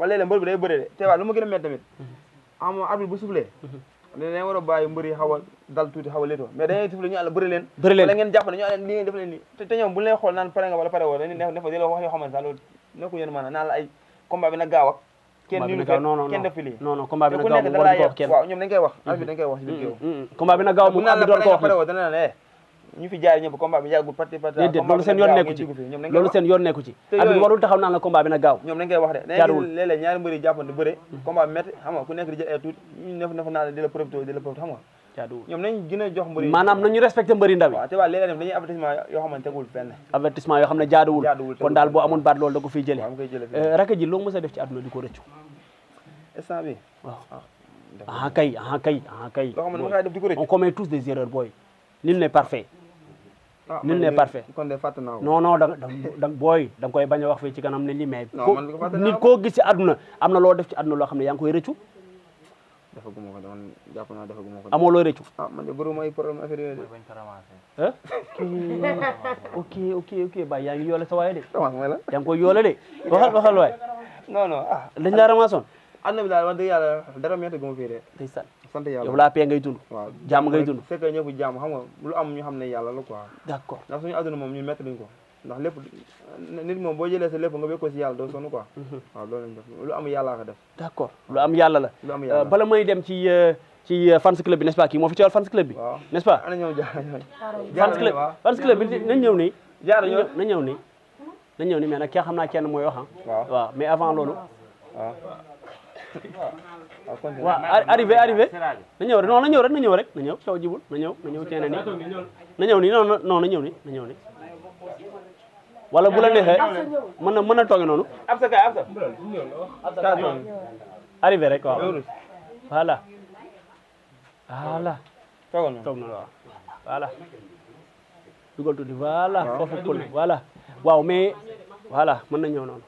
wala léeg-léeg mbër bi day bëre de te waa lu ma gën a métti tamit am arbitre bu soufflé dañ war a bàyyi mbër yi xaw a dal tuuti xaw a léetoo mais dañuy soufflé ñu àlla bëri leen wala ngeen jàpp ne ñu àlla li ngeen def leen nii te ñoom bu leen xool naan pare nga wala pare woo dañuy def di la wax yoo xamante sax loolu nekku yéen maanaam naan la ay combat bi na gaaw ak kenn ñu kenn def fi lii non combat bi na gaaw ku nekk da wax kenn waaw ñoom dañ koy wax arbitre dañ koy wax si biir géew combat bi na gaaw moom arbitre doon ko wax pare woo dana la ñu fi jaay ñëpp combat bi yàggul parti déedéet loolu seen yoon nekku ci loolu seen yoon nekku ci arbitre warul taxaw naan la combat bi na gaaw ñoom dañ koy wax de léeg-léeg ñaari mbëri jàppante bëre combat bi métti xam nga ku nekk di jël ay tuuti ñu nef naa di la profité xam nga ñoom nañ gën a jox mbëri maanaam nañu respecté mbëri ndaw yi waaw te waa léeg-léeg dañuy avertissement yoo xamante tegul fenn avertissement yoo xam ne jaaduwul kon daal boo amoon baat loolu da ko fiy jëlee raka ji loo mës a def ci àdduna di ko rëccu instant bi waaw kay loo xam ne ma def di ko rëccu on commet tous des erreurs booy nul n'est parfait nul n'est parfait kon de fàtte naa ko non da booy da nga koy bañ a wax fii ci kanam ne li mais nit koo gis ci àdduna am na loo def ci àdduna loo xam ne yaa ngi koy rëccu defaguma ko man jàpp naa defaguma ko amoo looy rëccu man de bëriwuma ay problème affaire yooyu de ok bay yaa ngi yoole sa waaye de mooy la yaa ngi koy yoole de waxal waay non dañ laa ramasoon àdduna bi daal wax dëgg yàlla dara metti guma fii de day sant yàlla yow laa pee ngay dund waaw jàmm ngay dund fekk ñëpp jàmm xam nga lu am ñu xam ne yàlla la quoi d'accord ndax suñu àdduna moom ñu metti duñ ko ndax lépp nit moom boo jëlee sa lépp nga wékk ko si yàlla doo sonn quoi waaw loolu lañ def lu am yàlla ko def d'accord lu am yàlla la lu am yàlla bala may dem ci fans club bi n'est-ce pas kii moo fi teewal fans club bi n'est-ce pas ana ñëw fans club bi nañ ñëw nii jaar na ñëw nii mais nag kii xam naa kenn mooy wax waaw mais avant loolu waaw arrivé na ñëw rek non na ñëw rek coow jibul na ñëw teene nii na ñëw nii non na ñëw nii wala bu la neexee mën na toogee noonu absa arrivé rek waaw voilà toog na waaw voilà dugal tuuti voilà foofu kul voilà waaw mais voilà mën na ñëw noonu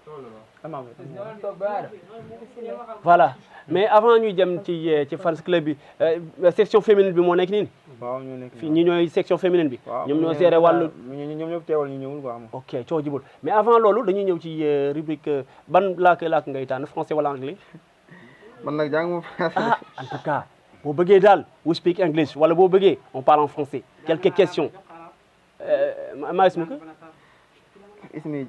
voilà mais avant ñuy jëm ci fans club bi section féminine bi moo nekk nii waaw ñoo nekk fii ñi ñooy section féminine bi ñoom ñoo géré wàllu ñoom ñëpp teewal ñu ñëwul quoi ok coow jibul mais avant loolu dañuy ñëw ci rubrique ban laak ngay tànn français wala anglais man nag jàng moom en tout cas boo bëggee daal we speak English wala boo bëggee on parle en français quelques questions maa ismuka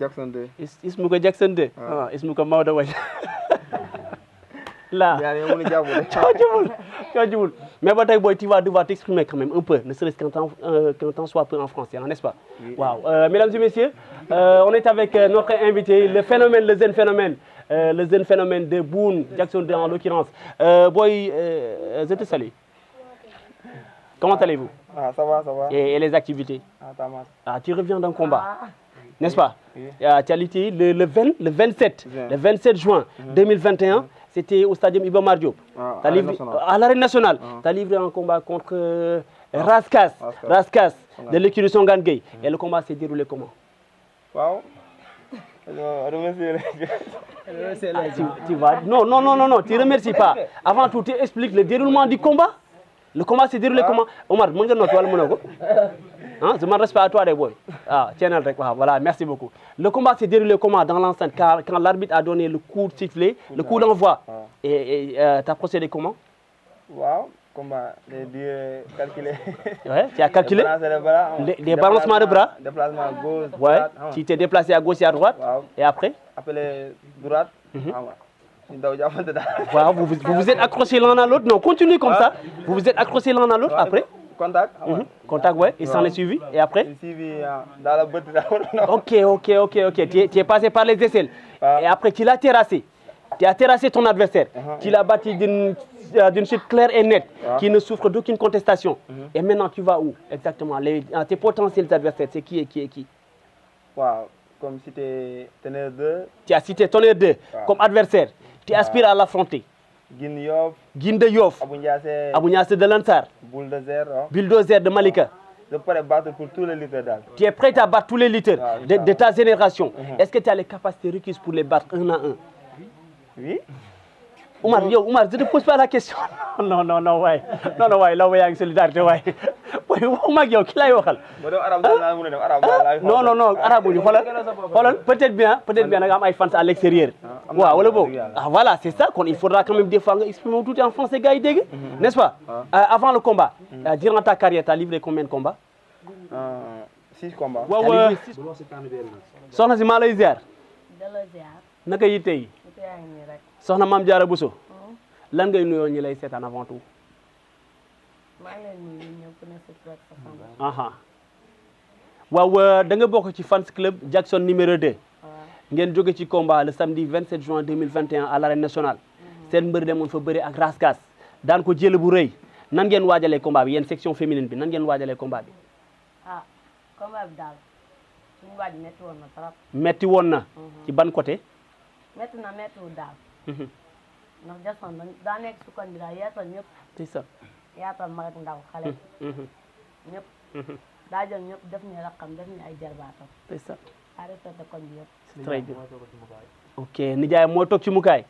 Jackson 2 ismuka Jackson 2 ismuka Maodo Waye là coow jibul mais ba tey booy tu vas devoir t'exprimer quand même un peu ne serait-ce qu'un temps soit peu en français n'est-ce pas waaw mesdames et messieurs on est avec notre invité le jeune phénomène de Boune Jackson 2 en l'occurrence boy je te salue comment allez-vous ça va et les activités tu reviens d'un combat n'est-ce pas tu as lutté le 27 juin 2021 c'était au stadium Iba Mar Diop à l'arène nationale tu as livré un combat contre Raskas de l'écurie Songane Gueye et le combat s'est déroulé comment waaw tu vas non tu remercies pas avant tout tu expliques le déroulement du combat le combat s'est déroulé comment Omar mën nga noter wala mënoo ko je m'adresse pas à toi de boy tienal rek waaw voilà merci beaucoup le combat s'est déroulé comment dans l'enceinte quand l'arbitre a donné le coup de sifflet le coup d'envoi et t'as procédé comment waaw combat des calculé ouais tu as calculé des balancements de bras déplacement gauche ouais droite tu t'es déplacé à gauche et à droite et après droite waaw vous vous êtes accrochés l'un à l'autre non continue comme ça vous vous êtes accrochés l'un à l'autre après contact ouais il s'en est suivi et après dans la botte ok tu es passé par les aisselles et après tu l'as terrassé tu as terrassé ton adversaire tu l'as battu d'une chute claire et nette qui ne souffre d'aucune contestation et maintenant tu vas où exactement tes potentiels adversaires c'est qui et qui waaw comme cité Tonnerre 2 tu as cité Tonnerre 2 comme adversaire tu aspires à l'affronter Guine de Yoff Abou Ndiassé de Lansar Bulldozer de Malika je peux battre pour tous les lutteurs daal. Tu es prêt à battre tous les lutteurs de ta génération. Est-ce que tu as les capacités requises pour les battre un à un? Oui. Oumar, je ne te pose pas la question. Non, ouais, là, ouais, il y a une solidarité, ouais. waxuma ak yow ki lay waxal. ma dem arab daal laa mën a dem arab daal non non non arabe ñu xoolal peut-être bien da nga am ay fans à l'extérieur. waaw wala boog voilà c'est ça kon il faudra quand même des fois nga exprimer tout en français gars yi dégg. n'est-ce pas avant le combat. durant ta carrière t'as livré combien de combats. 6 combats. waaw soxna si maa lay ziar. ziar. naka yi tey. soxna Mame Diarra Bousso. lan ngay nuyoo ñi lay seetaan avant tout. maa ngi leen nuyu ñëpp ku ne sa tur ak sa sant. aha waaw da nga bokk ci fans club Jackson numéro 2. ngeen jóge ci combat le samedi 27 juin 2021 à l'arène nationale. seen mbër demoon fa bëri ak Raskas daan ko jël bu rëy nan ngeen waajalee combat bi yéen section féminine bi nan ngeen waajalee combat bi. combat bi daal suñu waaj metti woon na trop. metti woon na. ci ban côté. metti na mettiwul daal. ndax Jackson daa nekk su koñ bi daal yaatal ñëpp. c'est ça. yaatal mag ak ndaw xale. ñëpp. daa jël ñëpp def ñu rakkam def ñu ay jarbaatam. c'est ça. arrêté de koñ bi yëpp. c'est très bien. ok nijaay moo toog ci mukaay.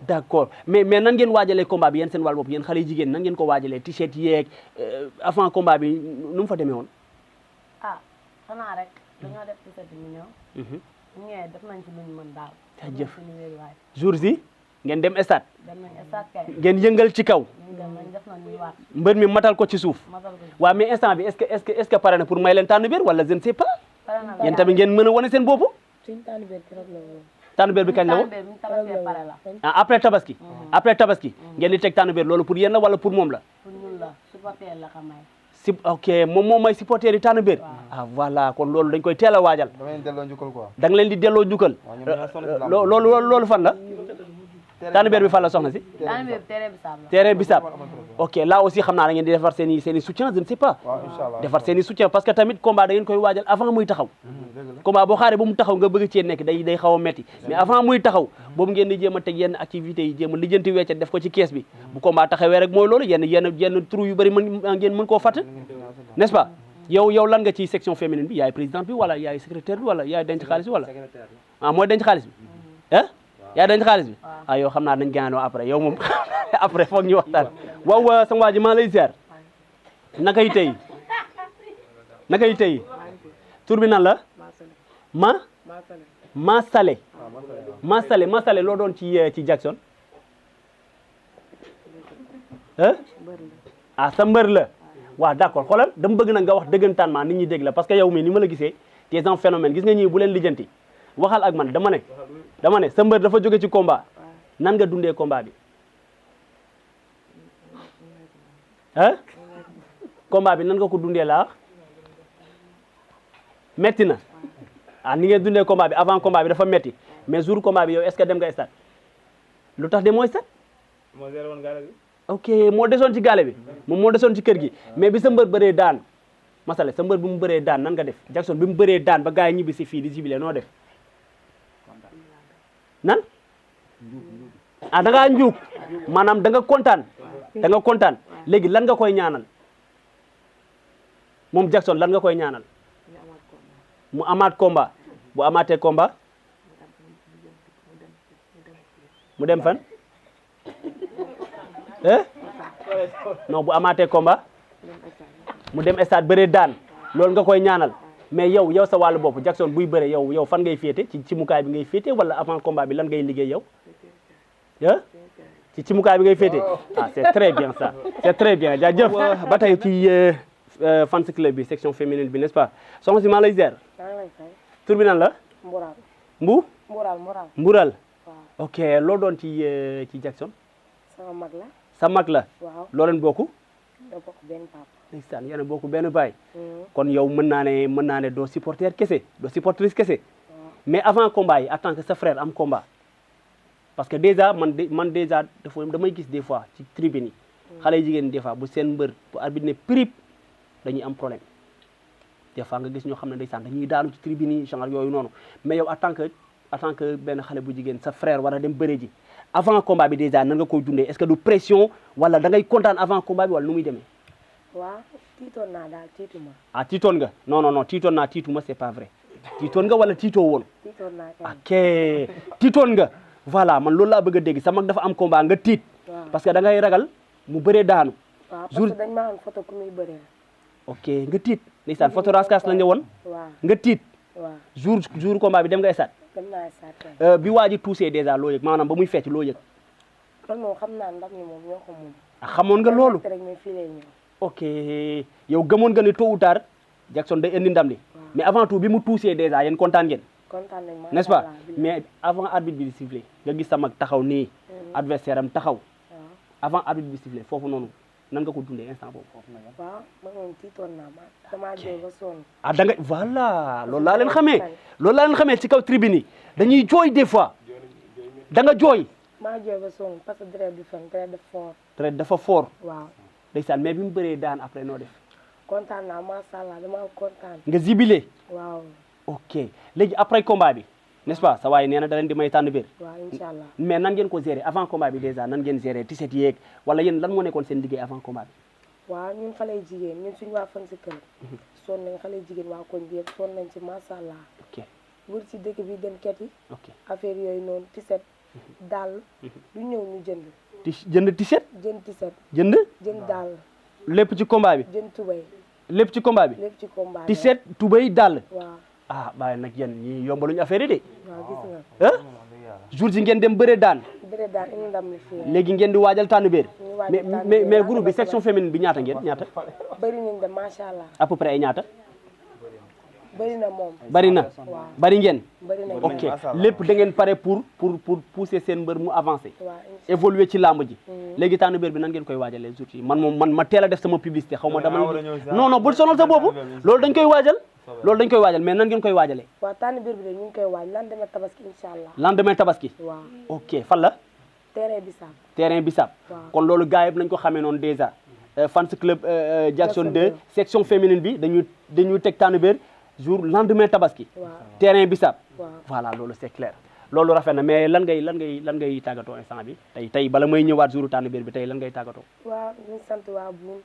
d'accord mais nan ngeen waajalee combat bi yéen seen wàll bopp yéen xale yu jigéen nan ngeen ko waajalee t-shirt yeeg avant combat bi nu mu fa demee woon. xanaa rek dañoo def ci set ñu ñëw. ñu ñëwee def nañ ci luñ mën daal. jaajëf jours yi ngeen dem stade. dem nañ stade kay. ngeen yëngal ci kaw. dem nañ def nañ ñu waat. mbër mi matal ko ci suuf. waaw mais instant bi est-ce que pare na pour may leen tànn biir wala je ne sais pas. pare na yéen tamit ngeen mën a wane seen bopp. suñ tànn biir keroog la woon. tànn biir bi kañ la woon. tànn biir bi ñu tabaskee pare la. après tabaski. après tabaski ngeen di teg tànn biir loolu pour yéen la wala pour moom la. pour ñun la supporter la ko may. ok moom may supporter yi tànn biir. voilà kon loolu dañ koy teel a waajal. da ngeen delloo njukkal quoi. da nga leen di delloo njukkal. loolu fan la. tànn biir bi fan la soxna si. tànn biir terrain Bissap la. terrain Bissap ok là aussi xam naa da ngeen di defar seen i soutien je ne sais pas. defar seen i soutien parce que tamit combat da ngeen koy waajal avant muy taxaw. combat boo xaaree ba mu taxaw nga bëgg cee nekk day xaw a metti mais avant muy taxaw boobu ngeen di jéem a teg yenn activités yi jéem a lijjanti wecce def ko ci kees bi bu combat taxawee rek mooy loolu yenn trou yu bëri ngeen mën koo fàtte n'est-ce pas yow lan nga ci section féminine bi yaay présidente bi wala yaay secrétaire bi wala yaay denc xaalis bi wala mooy denc xaalis bi yaay denc xaalis bi yow xam naa dañ gaanoo après yow moom après foog ñu waxtaan waaw sama waa ji maa lay ziar naka yi tey tur bi nan la Massalé loo doon ci Jackson sa mbër la waaw d'accord xoolal dama bëgg nag nga wax dëggantaan maa nit ñi dégg la parce que yow mi ni ma la gisee tu es un phénomène gis nga ñii bu leen lijjanti waxal ak man dama ne sa mbër dafa jóge ci combat nan nga dundee combat bi combat bi nan nga ko dundee laa metti na ni ngeen dundee combat bi avant combat bi dafa metti mais jour combat bi yow est-ce que dem nga stade lu tax de mooy stade ok moo desoon ci gaale bi moom moo desoon ci kër gi mais bi sa mbër bëree daan masale sa mbër bi mu bëree daan nan nga def Jackson bi mu bëree daan ba gars yi ñibbi si fii di jibile noo def nan da ngaa njuug maanaam da nga kontaan léegi lan nga koy ñaanal moom Jackson lan nga koy ñaanal mu amaat combat bu amaatee combat mu dem fan non bu amaatee combat mu dem stade bëree daan loolu nga koy ñaanal mais yow sa wàllu bopp Jackson buy bëre yow fan ngay féete ci mukaay bi ngay féete wala avant combat bi lan ngay liggéey yow ci mukaay bi ngay féete c'est très bien ça c'est très bien jaajëf ba tey ci fans club bi section féminine bi n'est-ce pas soxna si maa lay ziar tur bi nan la Mbural ok loo doon ci Jackson sa mag la loo leen bokk ndeysaan yéen a bokk benn baay kon yow mën naa ne doo supporter kese doo supportrice kese mais avant combat yi en tant que sa frère am combat parce que déjà man déjà damay gis des fois ci tribune yi xale yi jigéen des fois bu seen mbër bu arbitre ne prip dañuy am problème des fois nga gis ñoo xam ne ndeysaan dañuy daanu ci tribune yi genre yooyu noonu mais yow en tant que benn xale bu jigéen sa frère war a dem bëre ji avant combat bi déjà nan nga koy dundee est-ce que du pression wala da ngay kontaan avant combat bi wala nu muy demee waaw tiitoon naa daal tiituma. tiitoon nga non tiitoon naa tiituma c'est pas vrai tiitoon nga wala tiitoo woon. tiitoon naa kay. ok tiitoon nga voilà man loolu laa bëgg a dégg sa mag dafa am combat nga tiit. parce que da ngay ragal mu bëree daanu. waaw parce que dañ maa am photo ku muy bëree. ok nga tiit ndeysaan photo raskas la ñëwoon waaw nga tiit waaw jour combat bi dem nga stade dem naa stade bi waa ji touché déjà loo yëg maanaam ba muy fecc loo yëg man moom xam naa ndam ni moom ñoo ko moom xamoon nga loolu rek mais fii lay ñëw ok yow gëmoon nga ni tôt ou tard Jackson day indi ndam li mais avant tout bi mu touché déjà yéen kontaan ngeen kontaan nañ ma n'est-ce pas mais avant arbitre bi di siffler nga gis sa mag taxaw nii adversaire am taxaw avant arbitre bi siffler foofu noonu nan nga ko dundee instant boobu foofu na waaw man moom tiitoon naa ma damaa jooy ba sonn ah da nga voilà loolu laa leen xamee ci kaw tribune yi dañuy jooy des fois da nga jooy maa jooy ba sonn parce que deret du fen deret dafa fort très dafa fort waaw ndeysaan mais bi mu bëree daan après noo def kontaan naa macha allah damaa kontaan nga zibilé waaw ok léegi après combat bi n'est-ce pas sa waay nee na da leen di may tànn biir waaw incha allah mais nan ngeen ko gérer avant combat bi déjà nan ngeen gérer tiset yeeg wala yéen lan moo nekkoon seen liggéey avant combat bi waaw ñun xale jigéen ñun suñu waa fan si kër sonn nañ xale jigéen waa koñ bi yëpp sonn nañ ci macha allah ok wër ci dëkk bi dem ket yi ok affaire yooyu noonu tiset daal du ñëw ñu jënd jënd tiset jënd tiset jënd daal lépp ci combat bi jënd tubay lépp ci combat bi lépp ci combat bi tiset tubay dàll waaw ah bàyyi nag yéen ñi yombaluñu affaire yi de waaw gis nga ah jour si ngeen dem bëre daan bëre daal indi ndam li fii léegi ngeen di waajal tànn biir ñu waajal mais tànn mais biir mais groupe bi section féminine bi ñaata ngeen ñaata bëri nañ de macha allah à peu près ay ñaata bëri na moom bari na waaw bari ngeen bëri na ok lépp da ngeen pare pour pousser seen mbër mu avancer waaw évoluer ci làmb ji léegi tànn biir bi nan ngeen koy waajalee jour yi man moom man ma teel a def sama publicité xaw ma dama non non bul sonal sa boobu loolu dañ koy waajal mais nan ngeen koy waajalee waaw tànn biir bi de ñu ngi koy waaj lan demee tabaski incha allah lendemain tabaski waaw ok fan la terrain Bissap Bissap waaw kon loolu gars yëpp nañ ko xamee noonu déjà fans club Jackson 2 section féminine bi dañuy teg tànn biir jour lendemain tabaski waaw terrain Bissap waaw voilà loolu c'est clair loolu rafet na mais lan ngay tàggatoo instant bi tey bala may ñëwaat jour tànn biir bi tey lan ngay tàggatoo waaw ñu sant waa buun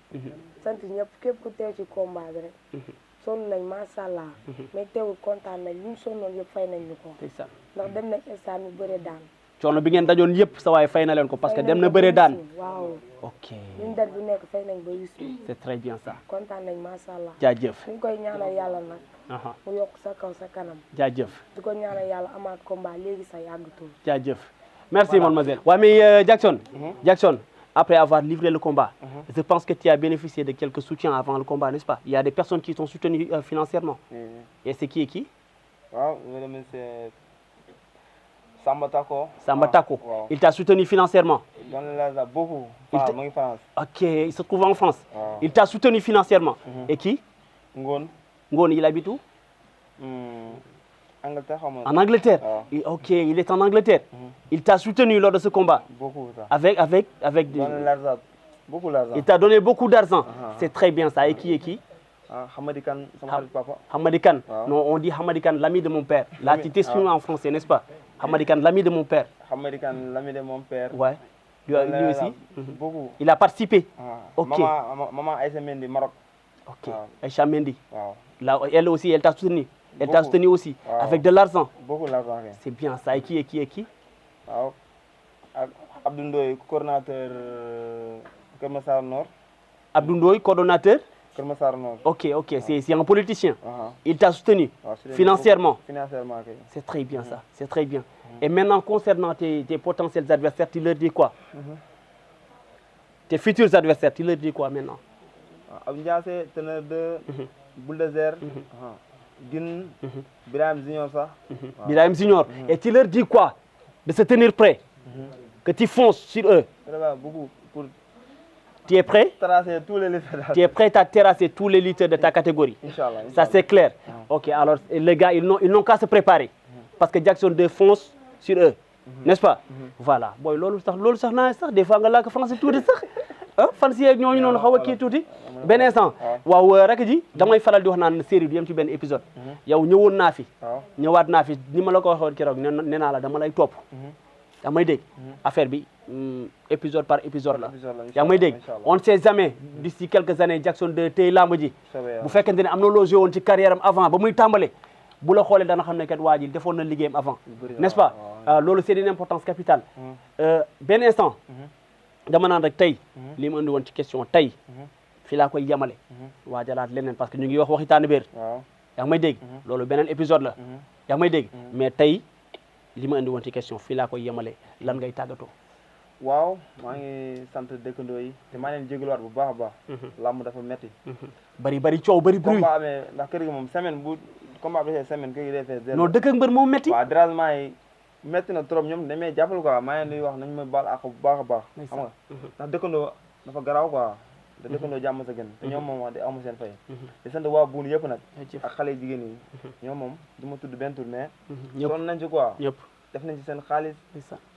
sant ñëpp képp ku teew ci combat bi rek sonn nañ macha allah mais teewul kontaan nañ ñu sonnoon yëpp fay nañ ñu ko ndax dem nañ stade ñu bëre daan coono bi ngeen dajoon yëpp sa waay fay na leen ko parce que dem na bëre daan waaw ok ñun daj bu nekk fay nañ ba yusu c'est très bien ça kontaan nañ macha allah jaajëf ñu ngi koy ñaanal yàlla nag mu yokk sa kaw sa kanam jaajëf di ko ñaanal yàlla amaat combat léegi sa yàggatul jaajëf merci mademoiselle ouais mais Jackson après avoir livré le combat je pense que tu as bénéficié de quelques soutiens avant le combat n'est-ce pas il y a des personnes qui t'ont soutenu financièrement et c'est qui waaw je remercie Samba Tako wow. Il t'a soutenu financièrement beaucoup mu ngi France ok il se trouve en France wow. Il t'a soutenu financièrement et qui Ngone il habite où Angleterre en Angleterre ok il est en Angleterre il t'a soutenu lors de ce combat beaucoup ça. avec beaucoup d'argent il t'a donné beaucoup d'argent c'est très bien ça et qui Hamadi Kane sama xarit papa Hamadi Kane non on dit Hamadi Kane l'ami de mon père là tu t'exprimes en français n'est-ce pas Hamadi Kane l'ami de mon père Hamadi Kane l'ami de mon père ouais lui aussi beaucoup il a participé ok maman Aïssa Mendy Maroc ok Aïcha Mendy waaw là elle aussi elle t'a soutenu aussi avec de l'argent beaucoup d'argent c'est bien ça et qui waaw ak Abdou Ndoye coordonnateur Keur Massar Nord Abdou Ndoye coordonnateur Keur Massar Nord ok c'est un politicien il t'a soutenu financièrement c'est très bien ça c'est très bien et maintenant concernant tes potentiels adversaires tu leur dis quoi tes futurs adversaires tu leur dis quoi maintenant Abou Ndiassé Tonnerre 2 Bulldozer Dine Birahim Junior sax Birahim Junior et tu leur dis quoi de se tenir prêt que tu fonces sur eux beaucoup pour tu es prêt tu es prêt à terrasser tous les lutteurs de ta catégorie Inch'Allah. Ça c'est clair ok alors les gars ils n'ont qu'à se préparer parce que Jackson 2 fonce sur eux n'est-ce pas voilà booy loolu sax naa sax des fois nga làkk français tuuti sax fan si yeeg ñooñu noonu xaw a kii tuuti benn instant waaw rek ji damay faral di wax naan série du yem ci benn épisode yow ñëwoon naa fi ñëwaat naa fi ni ma la ko waxoon keroog nee naa la dama lay topp damay dégg affaire bi épisode par épisode la yaa may dégg on ne sait jamais d'ici quelques années Jackson 2 tey lamb ji bu fekkente ne am na loo joué woon ci carrière am avant ba muy tàmbale bu la xoolee dana xam ne kat waa ji defoon na liggéeyam avant n'est-ce pas loolu c'est une importance capitale benn instant dama naan rek tey li mu andi woon ci question tey fii laa koy yemale waajalaat leneen parce que ñu ngi wax waxi Tànn Béer waaw yaa ngi may dégg loolu beneen épisode la yaa ngi may dégg mais tey li ma indi woon ci question fii laa koy yemale lan ngay tàggatoo waaw maa ngi sant dëkkandoo yi te maa leen jégaluwaat bu baax a baax làmb dafa metti bari coow bari bruit combat amee ndax kër gi moom semaine bu combat bi defee semaine kër gi day fees non dëkk ak mbër moom metti waaw dérangement yi metti na trop ñoom damay jàppal quoi maa ngi leen di wax nañ ma baal àq bu baax a baax xam nga ndax dëkkandoo dafa garaaw quoi te dëkkandoo jàmm sa gën te ñoom moom wax di amu seen fay di sant waa buun yëpp nag ak xale jigéen yi ñoom moom du ma tudd benn tur mais sonn nañ ci quoi ñëpp def nañ ci seen xaalis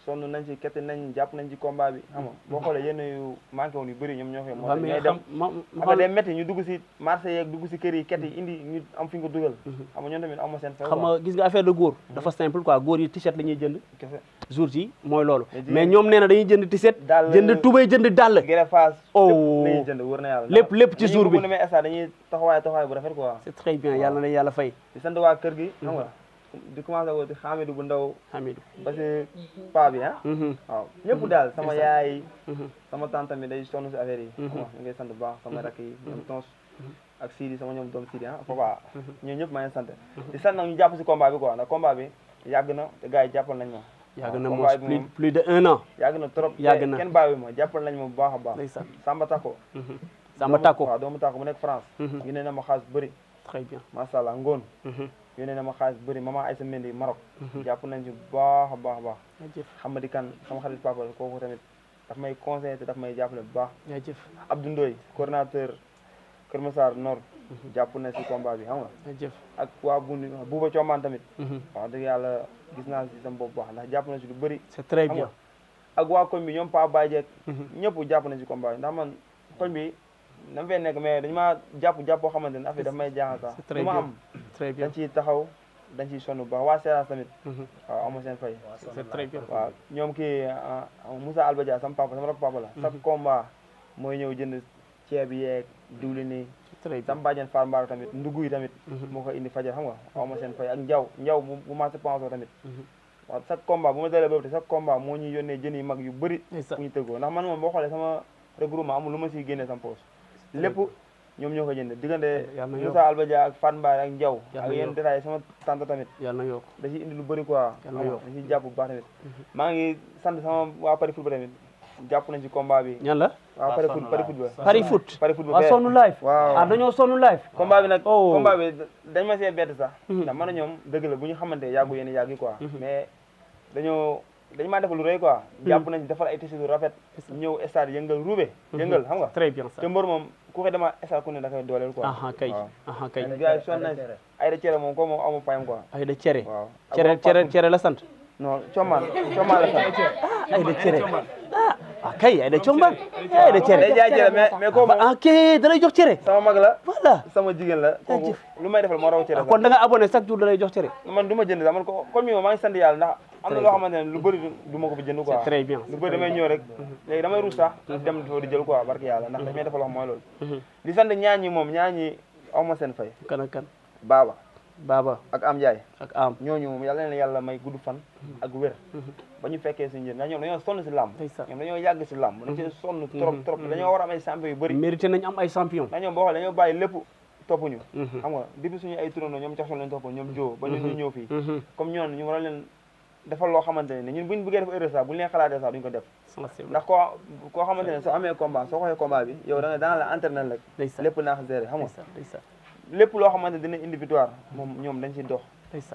sonn nañ ci kette nañ jàpp nañ ci combat bi xam nga boo xoolee yenn yu manqué woon yu bëri ñoom ñoo koy moo ñooy dem xam day métti ñu dugg si marché yeeg dugg si kër yi kette yi indi ñu am fi nga dugal xam nga ñoom tamit amoo seen fay xam nga gis nga affaire de góor dafa simple quoi góor yi t-shirt la ñuy jënd kese jour yi mooy loolu mais ñoom nee na dañuy jënd t-shirt jënd tubéy jënd dàll greffage oh lañuy jënd wër na yàlla lépp ci jour bi bu demee instant dañuy taxawaay bu rafet quoi c'est très bien yàlla na yàlla fay di sant waa kër gi xam nga di commencé ko ci Hamidou bu ndaw Hamidou ba si paa bi waaw ñëpp daal sama yaay sama tante mi day sonn si affaire yi xam nga ñu ngay sant bu baax sama rakk yi ñoom tons ak Sidi sama ñoom doom Sidi papa ñoo ñëpp maa ngi sant di sant nag ñu jàpp si combat bi quoi ndax combat bi yàgg na te gars yi jàppal nañ ma yàgg na moos plus de 1 an yàgg na trop yàgg na kenn bàyyi ma jàppal nañ ma bu baax a baax Samba Tako waaw doomu Tako mu nekk France ñu ne na ma xaalis bëri très bien macha allah ngoon yónnee na ma xaalis bëri maman Aïssa Mendy Maroc jàpp nañ ci baax a baax a baax Hamadi Kane sama xarit papa kooku tamit daf may conseillé te daf may jàppale bu baax Abdou Ndoye coordinateur Kër Massar Nord jàpp na si combat bi xam nga ak waa Bundi Bouba Thiombane tamit wax dëgg yàlla gis naa si sama bopp baax ndax jàpp na si lu bëri c'est très bien ak waa koñ bi ñoom Pa Baye Diek ñëpp jàpp nañ si combat bi ndax man koñ bi dama fay nekk mais dañu maa jàpp boo xamante ne affaire daf may jaaxal sax du ma am dañ ciy taxaw dañ ciy sonn bu baax waa Seras tamit waaw amu seen fay c'est très bien waaw ñoom kii Moussa Albadia sama papa sama rak papa la chaque combat mooy ñëw jënd ceeb yeeg diwlin yi sama bàjjen Fall Mbaar tamit ndugg yi tamit moo koy indi fajar xam nga amu seen fay ak njaw bu marché penso tamit waaw chaque combat bu ma dalee boobu te chaque combat moo ñuy yónnee jën yu mag yu bëri bu ñu tëggoo ndax man moom boo xoolee sama regroupement amul lu ma siy génnee sama poche lépp ñoom ñoo ko jënd diggante Moussa Albadia ak Fan Mbaye ak Ndiaw ak yenn détails sama tante tamit yàlla na yokk da ciy indi lu bëri quoi da ciy jàpp bu baax tamit maa ngi sant sama waa Paris Foot ba tamit jàpp nañ ci combat bi ñan la waaw Paris Foot ba Paris Foot ba sonn live waaw dañoo sonn live combat bi nag combat bi dañ ma see bett sax ndax man a ñoom dëgg la bu ñu xamante yàggu yéen yàgg yi quoi mais dañu maa defal lu rëy quoi jàpp nañ defal ay tissu lu rafet ñëw stade yëngal ruube yëngal xam nga très bien ça te mbër moom ku koy dema stade ku ne da koy dooleel quoi kay gars yi sonn nañ ay da cere moom ko moom amu payam quoi ay da cere waaw cere la sant non coomaan la sant ay da cere kay ay da combaan ay da cere day jaay cere mais ko moom kay da lay jox cere sama mag la voilà sama jigéen la kooku lu may defal moo raw cere kon da nga abonné chaque jour da lay jox cere man du ma jënd sax man ko comme yow maa ngi sant yàlla ndax am na loo xamante ne lu bëri du ma ko fi jënd quoi très bien lu bëri damay ñëw rek léegi damay ruus sax dem foo di jël quoi barke yàlla ndax dañ may defal wax mooy loolu di sant ñaañi moom ñaañi aw ma seen fay kan ak kan Baba ak Am Ndiaye ak Am ñooñu moom yàlla na yàlla may gudd fan ak wér ba ñu fekkee suñu njëriñ ndax ñoom dañoo sonn si làmb ñoom dañoo yàgg si làmb dañ ci sonn trop dañoo war a am ay champion yu bëri mérité nañ am ay champion ndax ñoom boo xoolee dañoo bàyyi lépp toppuñu xam nga depuis suñu ay turandoo ñoom jaxsol lañ toppoon ñoom joo ba ñu ñëw fii comme ñoon ñu war a leen defal loo xamante ne ñun buñ bëggee def erreur sax buñ leen xalaatee sax duñ ko def ndax koo xamante ne soo amee combat soo xoolee combat bi yow da nga daan la entraîner rek lépp naa ko gérer xam nga lépp loo xamante dina indi victoire moom ñoom dañ ci dox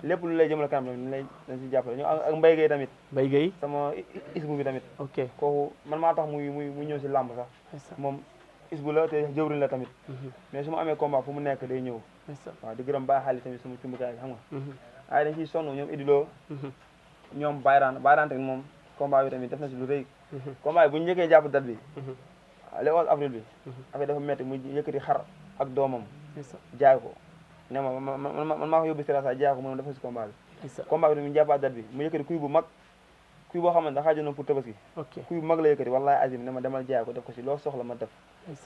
lépp lu lay jëmale kanam dañ ci jàppale ñoo ak Mbaye Gueye tamit Mbaye Gueye sama isbu bi tamit ok kooku man maa tax muy ñëw si làmb sax moom isbu la te jëwriñ la tamit mais su ma amee combat fu mu nekk day ñëw waaw di gërëm bàyyi xaalis tamit sama cumbukaay bi xam nga waaye dañ ciy sonn ñoom idiloo ñoom bayraan tamit moom combat bi tamit def na si lu rëy combat bi bu ñu njëkkee jàpp date bi le 11 avril bi affaire dafa metti mu yëkkati xar ak doomam jaay ko ne man maa ko yóbbu si rasa jaay ko mu dafa si combat bi mu jàppaat date bi mu yëkkati kuy bu mag kuy boo xamante daxaa jëndoon pour tabaski kuy bu mag la yëkkati wallahi azim ne ma demal jaay ko def ko si loo soxla ma def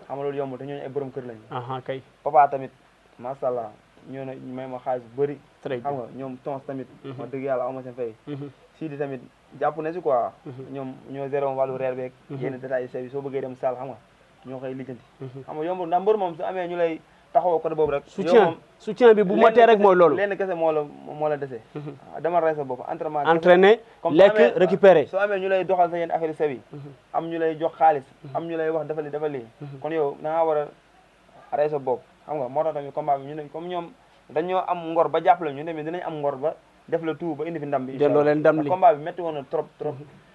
xam nga loolu yombul te ñooñu ay borom kër lañu kay papa tamit macha allah ñoo ne may ma xaalis bu bëri xam nga ñoom tons tamit wax dëgg yàlla ama seen fay Sidi tamit jàpp na si quoi ñoom ñoo zéro wàllu reer beeg yenn détails yi sew yi soo bëggee dem salle xam nga ñoo koy lijjanti xam nga yombul ndax mbër moom su amee ñu lay taxawoo côté boobu rek soutien bi bu motee rek mooy loolu lenn kese moo la dese dama rey sa bopp entraînement entraîner lekk récupérer soo amee ñu lay doxal sa yenn affaire yu sew yi am ñu lay jox xaalis am ñu lay wax defal lii kon yow da ngaa war a rey sa bopp xam nga moo tax tamit combat bi ñu ne comme ñoom dañoo am ngor ba jàppale ñu tamit dinañ am ngor ba def la tout ba indi fi ndam bi delloo leen ndam li combat bi métti woon na trop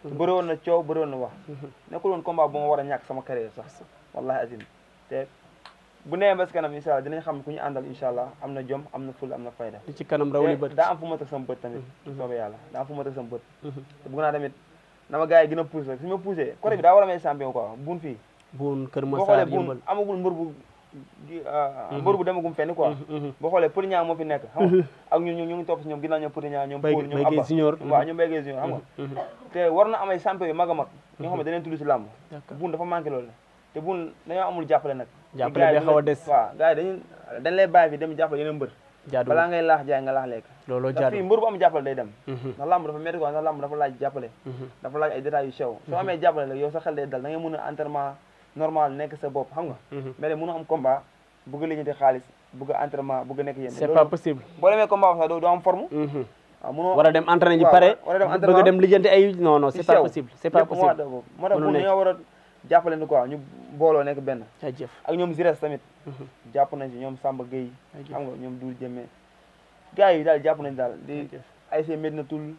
bëri woon na coow bëri woon na wax nekkul woon combat bu ma war a ñàkk sama carrière sax wallahi azim te bu nee ba si kanam incha allah dinañ xam ku ñu àndal incha allah am na jom am na ful am na fayda li ci kanam raw li bët daa am fu ma teg sama bët tamit soobee yàlla daa am fu ma teg sama bët te bëgg naa tamit na ma gars yi gën a poussé rek su ma poussé côté bi daa war a may champion quoi buun fii buun Kër boo Massar xoolee buun amagul mbër bu demagum fenn quoi boo xoolee Petit Niang moo fi nekk xam nga ak ñun ñu ngi topp si ñoom ginnaaw ñoom Petit Niang ñoom Paul ñoom Abba waaw ñoom Bégué Junior xam nga te war na am ay champion yu mag a mag ñoo xam ne dañu tudd si làmb buun dafa manqué loolu te buun dañoo amul jàppale nag jàppale bi xaw a des waaw gars yi dañ lay bàyyi fi dem jàppale yeneen mbër balaa ngay laax jaay nga laax lekk looloo ndax fii mbër bu am jàppale day dem ndax làmb dafa métti quoi ndax làmb dafa laaj jàppale dafa laaj ay détails yu sew soo amee jàppale la yow sa xel day dal da ngay mën a entraînement normal nekk sa bopp xam nga mais mënu am combat bëgg lijjanti xaalis bëgg entraînement bëgg nekk yéen c'est pas possible boo demee combat sax doo am forme waaw mënoo war a dem entraîner ji pare bëgg a dem lijjanti ay non c'est pas possible c'est pas possible moo tax bu dañoo war a jàppale ni quoi ñu booloo nekk benn jaajëf ak ñoom Zires tamit jàpp nañ ci ñoom Samba Gueye xam nga ñoom Doul Jëmme gars yi daal jàpp nañ daal di ay see Medina Toul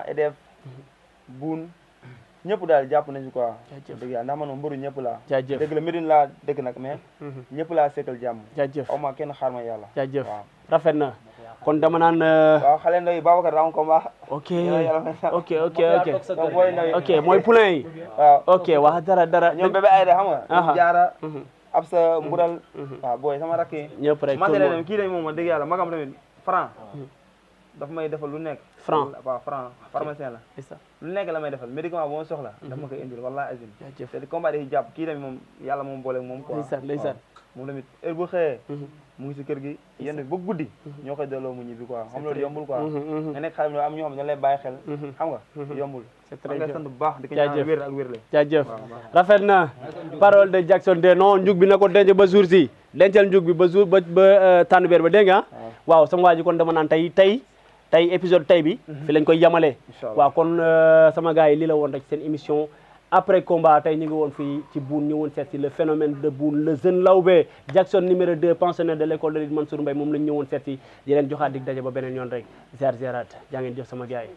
EDF Boune ñëpp daal jàpp nañ ci quoi dëgg yàlla ndax man moom mbëru ñëpp laa jaajëf dëgg la Medina laa dëgg nag mais ñëpp laa sekkal jàmm jaajëf aw ma kenn xaar ma yàlla jaajëf waaw rafet na kon dama naan waaw xale ndaw yi Babacar daa am combat ok ok mooy poulain yi waaw ok wax dara ñoom bébé ay da xam nga jaara ab sa mbural waaw booy sama rakk yi ñëpp rek matériel kii dañ moom dëgg yàlla magam tamit franc daf may defal lu nekk franc waaw franc pharmacien la lu nekk la may defal médicament bu ma soxla daf ma koy indil wallahi azim te di combat di jàpp kii tamit moom yàlla moom boole moom quoi ndeysaan moom tamit heure bu xëyee mu ngi si kër gi yenn ba guddi ñoo koy delloo mu ñibbi quoi xam loolu yombul quoi nga nekk xale am ñoo xam ne dañ lay bàyyi xel xam nga yombul c'est très nga sant bu baax di ko ñaan wér ak wér le jaajëf rafet na parole de Jackson de non njug bi na ko denc ba jour si dencal njug bi ba jour ba tànn beer ba dégg nga waaw sama waa ji kon dama naan tey épisode tey bi fi lañ koy yamalee waaw kon sama gars yi lii la woon rek seen émission après combat tey ñu ngi woon fii ci Boune ñu woon seet si le phénomène de Boune le jeune Lawbe Jackson numéro 2 pensionnaire de l'école de lutte Mansour Mbaye moom lañ ñëwoon seet si di leen joxaat dig daje ba beneen yoon rek ziar ziarat jaa ngeen jëf sama gars yi